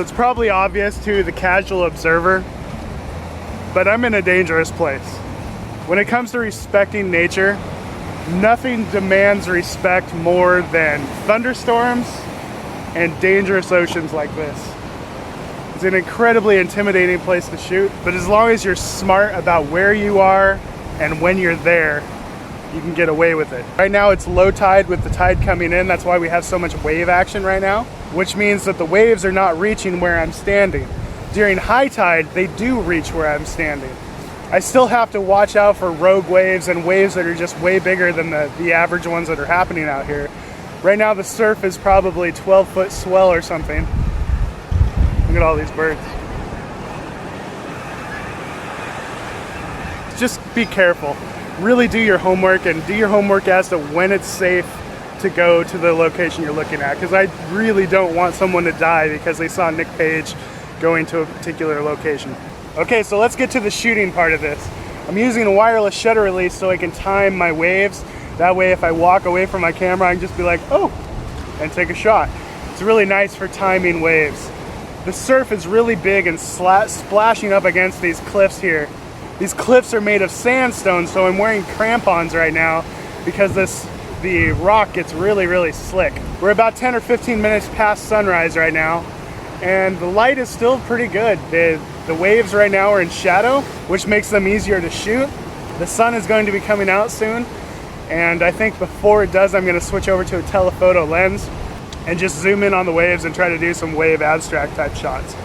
it's probably obvious to the casual observer, but I'm in a dangerous place. When it comes to respecting nature, nothing demands respect more than thunderstorms and dangerous oceans like this. It's an incredibly intimidating place to shoot, but as long as you're smart about where you are and when you're there, you can get away with it. Right now it's low tide with the tide coming in. That's why we have so much wave action right now, which means that the waves are not reaching where I'm standing. During high tide, they do reach where I'm standing. I still have to watch out for rogue waves and waves that are just way bigger than the average ones that are happening out here. Right now the surf is probably 12-foot swell or something. Look at all these birds. Just be careful. Really do your homework, and do your homework as to when it's safe to go to the location you're looking at, because I really don't want someone to die because they saw Nick Page going to a particular location. Okay, so let's get to the shooting part of this. I'm using a wireless shutter release so I can time my waves. That way if I walk away from my camera, I can just be like, oh, and take a shot. It's really nice for timing waves. The surf is really big and splashing up against these cliffs here. These cliffs are made of sandstone, so I'm wearing crampons right now because the rock gets really, really slick. We're about 10 or 15 minutes past sunrise right now, and the light is still pretty good. The waves right now are in shadow, which makes them easier to shoot. The sun is going to be coming out soon, and I think before it does, I'm going to switch over to a telephoto lens and just zoom in on the waves and try to do some wave abstract type shots.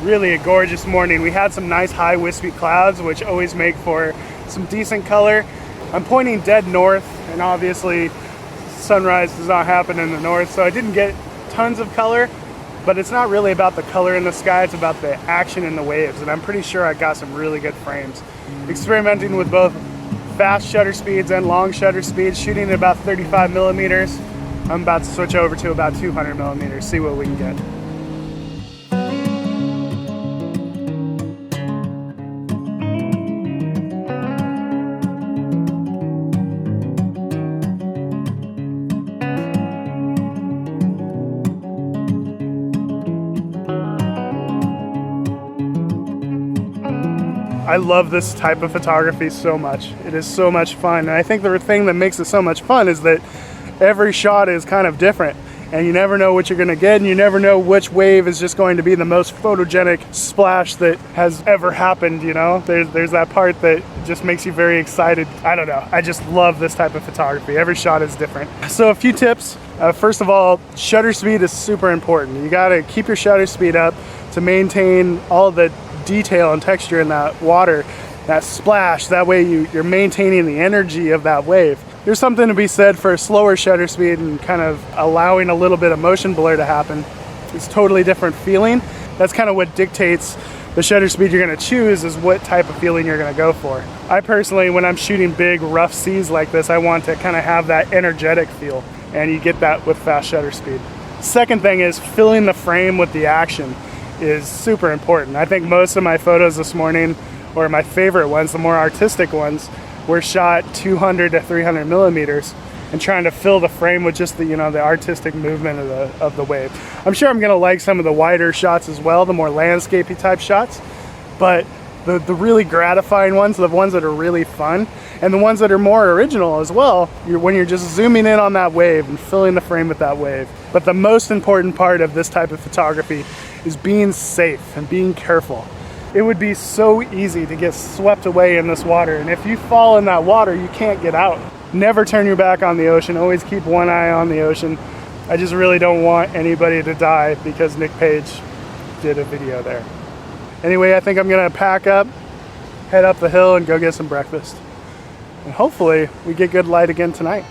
Really a gorgeous morning. We had some nice high wispy clouds, which always make for some decent color. I'm pointing dead north, and obviously sunrise does not happen in the north, so I didn't get tons of color, but it's not really about the color in the sky, it's about the action in the waves, and I'm pretty sure I got some really good frames. Experimenting with both fast shutter speeds and long shutter speeds, shooting at about 35 millimeters. I'm about to switch over to about 200 millimeters, see what we can get. I love this type of photography so much. It is so much fun. And I think the thing that makes it so much fun is that every shot is kind of different, and you never know what you're gonna get, and you never know which wave is just going to be the most photogenic splash that has ever happened, you know? There's that part that just makes you very excited. I don't know, I just love this type of photography. Every shot is different. So a few tips. First of all, shutter speed is super important. You gotta keep your shutter speed up to maintain all the detail and texture in that water, that splash. That way you're maintaining the energy of that wave. There's something to be said for a slower shutter speed and kind of allowing a little bit of motion blur to happen. It's a totally different feeling. That's kind of what dictates the shutter speed you're going to choose, is what type of feeling you're going to go for. I personally, when I'm shooting big rough seas like this, I want to kind of have that energetic feel, and you get that with fast shutter speed. Second thing is filling the frame with the action is super important. I think most of my photos this morning, or my favorite ones, the more artistic ones, were shot 200 to 300 millimeters and trying to fill the frame with just the, you know, the artistic movement of the wave. I'm sure I'm gonna like some of the wider shots as well, the more landscapey type shots, but the really gratifying ones, the ones that are really fun, and the ones that are more original as well, when you're just zooming in on that wave and filling the frame with that wave. But the most important part of this type of photography is being safe and being careful. It would be so easy to get swept away in this water, and if you fall in that water, you can't get out. Never turn your back on the ocean, always keep one eye on the ocean. I just really don't want anybody to die because Nick Page did a video there. Anyway, I think I'm gonna pack up, head up the hill, and go get some breakfast. And hopefully we get good light again tonight.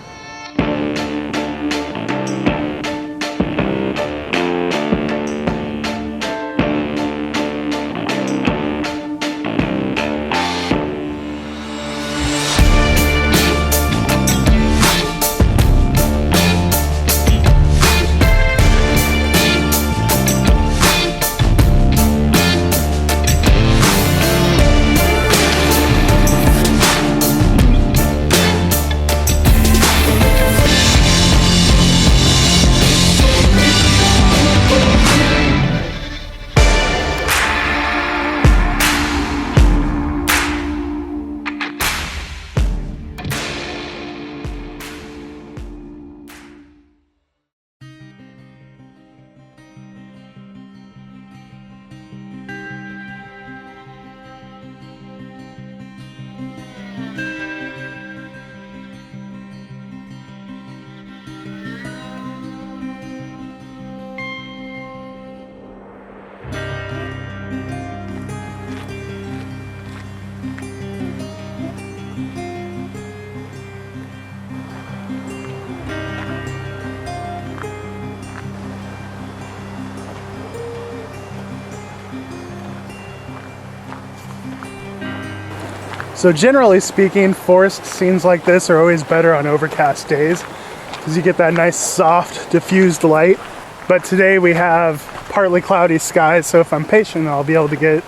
So generally speaking, forest scenes like this are always better on overcast days because you get that nice soft diffused light. But today we have partly cloudy skies, so if I'm patient, I'll be able to get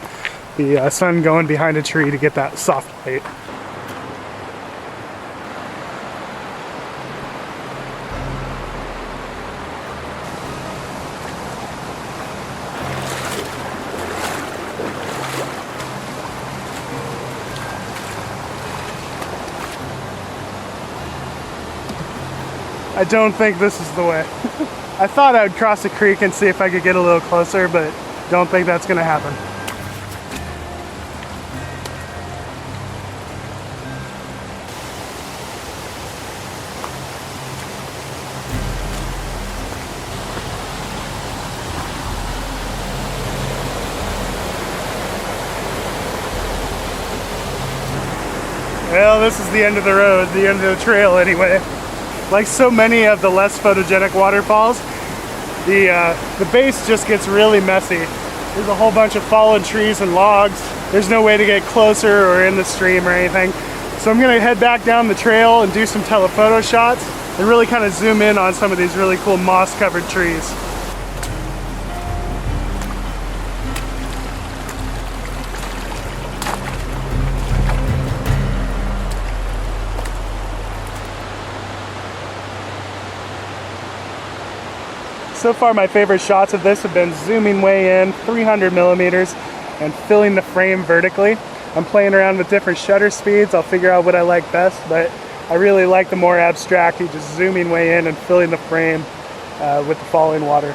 the sun going behind a tree to get that soft light. I don't think this is the way. I thought I would cross a creek and see if I could get a little closer, but don't think that's gonna happen. Well, this is the end of the road, the end of the trail anyway. Like so many of the less photogenic waterfalls, the base just gets really messy. There's a whole bunch of fallen trees and logs. There's no way to get closer or in the stream or anything. So I'm gonna head back down the trail and do some telephoto shots and really kind of zoom in on some of these really cool moss-covered trees. So far my favorite shots of this have been zooming way in, 300 millimeters, and filling the frame vertically. I'm playing around with different shutter speeds. I'll figure out what I like best, but I really like the more abstract, just zooming way in and filling the frame with the falling water.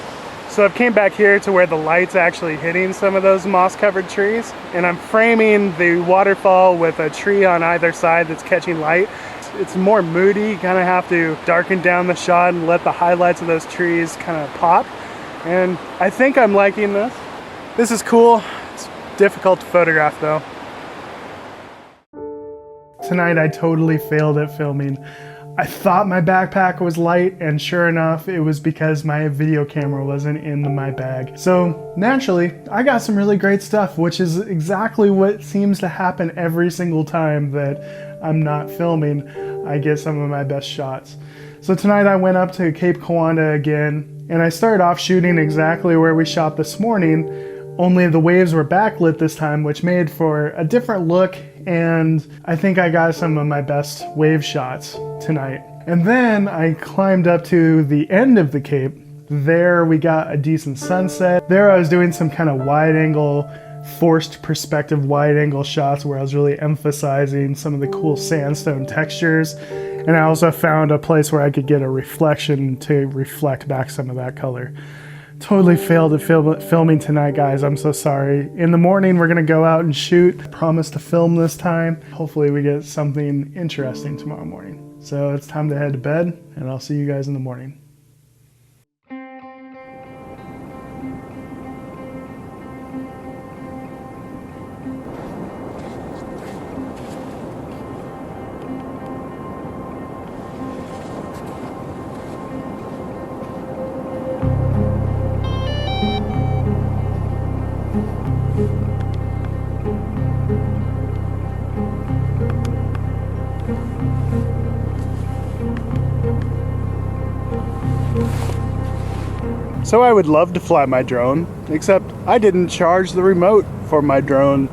So I've came back here to where the light's actually hitting some of those moss-covered trees, and I'm framing the waterfall with a tree on either side that's catching light. It's more moody, you kind of have to darken down the shot and let the highlights of those trees kind of pop. And I think I'm liking this. This is cool. It's difficult to photograph though. Tonight I totally failed at filming. I thought my backpack was light, and sure enough, it was because my video camera wasn't in my bag. So naturally, I got some really great stuff, which is exactly what seems to happen every single time that I'm not filming. I get some of my best shots. So tonight I went up to Cape Kiwanda again, and I started off shooting exactly where we shot this morning, only the waves were backlit this time, which made for a different look, and I think I got some of my best wave shots tonight. And then I climbed up to the end of the cape. There we got a decent sunset. There I was doing some kind of wide angle, forced perspective wide angle shots where I was really emphasizing some of the cool sandstone textures. And I also found a place where I could get a reflection to reflect back some of that color. Totally failed at filming tonight, guys. I'm so sorry. In the morning, we're gonna go out and shoot. Promise to film this time. Hopefully we get something interesting tomorrow morning. So it's time to head to bed, and I'll see you guys in the morning. So I would love to fly my drone, except I didn't charge the remote for my drone,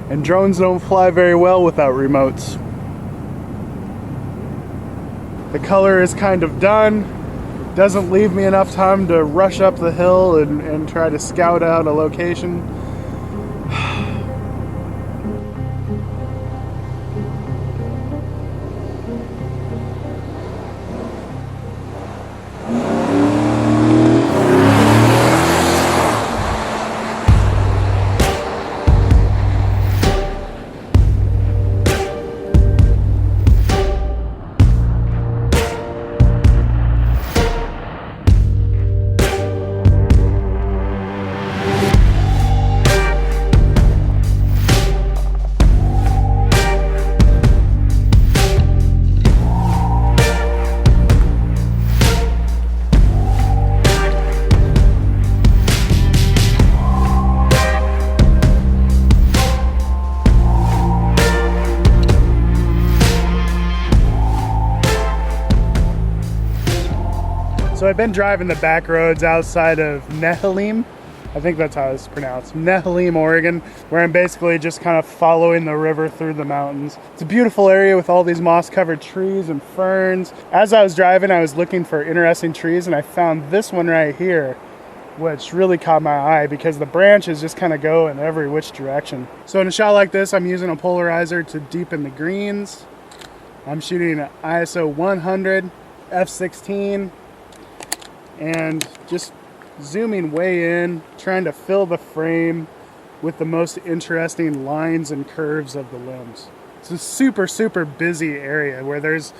and drones don't fly very well without remotes. The color is kind of done, doesn't leave me enough time to rush up the hill and try to scout out a location. So I've been driving the back roads outside of Nehalem. I think that's how it's pronounced. Nehalem, Oregon, where I'm basically just kind of following the river through the mountains. It's a beautiful area with all these moss-covered trees and ferns. As I was driving, I was looking for interesting trees, and I found this one right here, which really caught my eye because the branches just kind of go in every which direction. So in a shot like this, I'm using a polarizer to deepen the greens. I'm shooting an ISO 100, f/16, and just zooming way in, trying to fill the frame with the most interesting lines and curves of the limbs. It's a super, super busy area where there's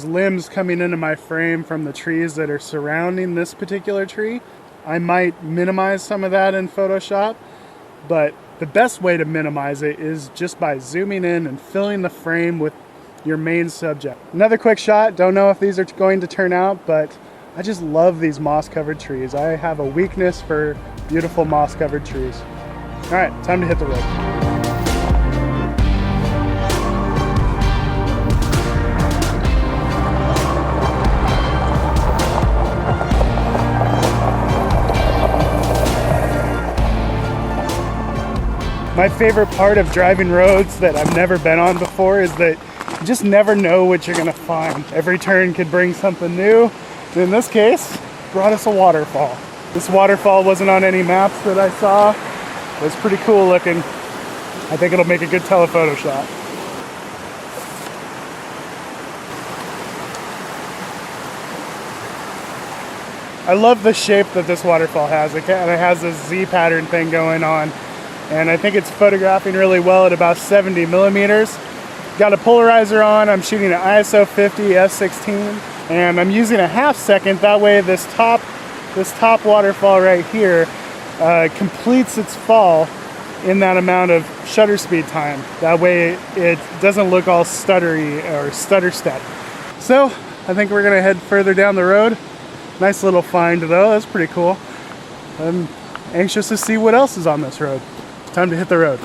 limbs coming into my frame from the trees that are surrounding this particular tree. I might minimize some of that in Photoshop, but the best way to minimize it is just by zooming in and filling the frame with your main subject. Another quick shot. Don't know if these are going to turn out, but I just love these moss-covered trees. I have a weakness for beautiful moss-covered trees. All right, time to hit the road. My favorite part of driving roads that I've never been on before is that you just never know what you're gonna find. Every turn could bring something new. In this case, brought us a waterfall. This waterfall wasn't on any maps that I saw. It was pretty cool looking. I think it'll make a good telephoto shot. I love the shape that this waterfall has. It has this Z pattern thing going on, and I think it's photographing really well at about 70 millimeters. Got a polarizer on. I'm shooting an ISO 50 f/16. And I'm using a 1/2 second, that way this top waterfall right here completes its fall in that amount of shutter speed time. That way it doesn't look all stuttery or stutter step. So I think we're gonna head further down the road. Nice little find though, that's pretty cool. I'm anxious to see what else is on this road. Time to hit the road.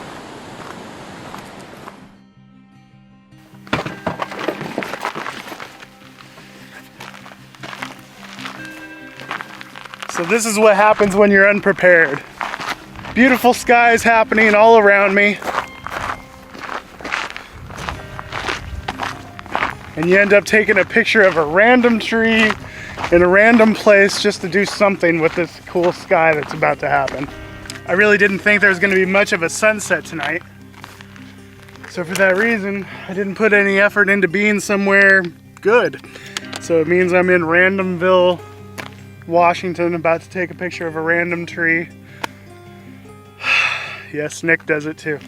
So this is what happens when you're unprepared. Beautiful skies happening all around me. And you end up taking a picture of a random tree in a random place just to do something with this cool sky that's about to happen. I really didn't think there was going to be much of a sunset tonight. So for that reason, I didn't put any effort into being somewhere good. So it means I'm in Randomville, Washington, about to take a picture of a random tree. Yes, Nick does it too.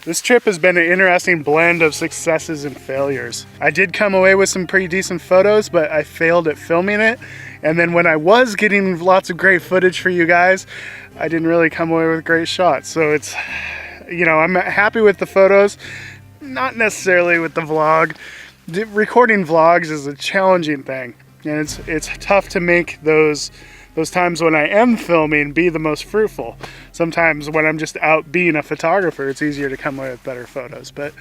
This trip has been an interesting blend of successes and failures. I did come away with some pretty decent photos, but I failed at filming it. And then when I was getting lots of great footage for you guys, I didn't really come away with great shots. So it's, I'm happy with the photos, not necessarily with the vlog. Recording vlogs is a challenging thing, and it's tough to make those times when I am filming be the most fruitful. Sometimes when I'm just out being a photographer, it's easier to come away with better photos. But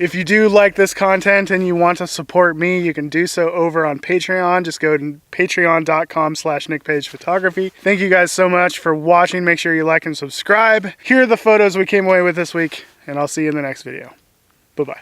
if you do like this content and you want to support me, you can do so over on Patreon. Just go to patreon.com/nickpagephotography. Thank you guys so much for watching. Make sure you like and subscribe. Here are the photos we came away with this week, and I'll see you in the next video. Bye-bye.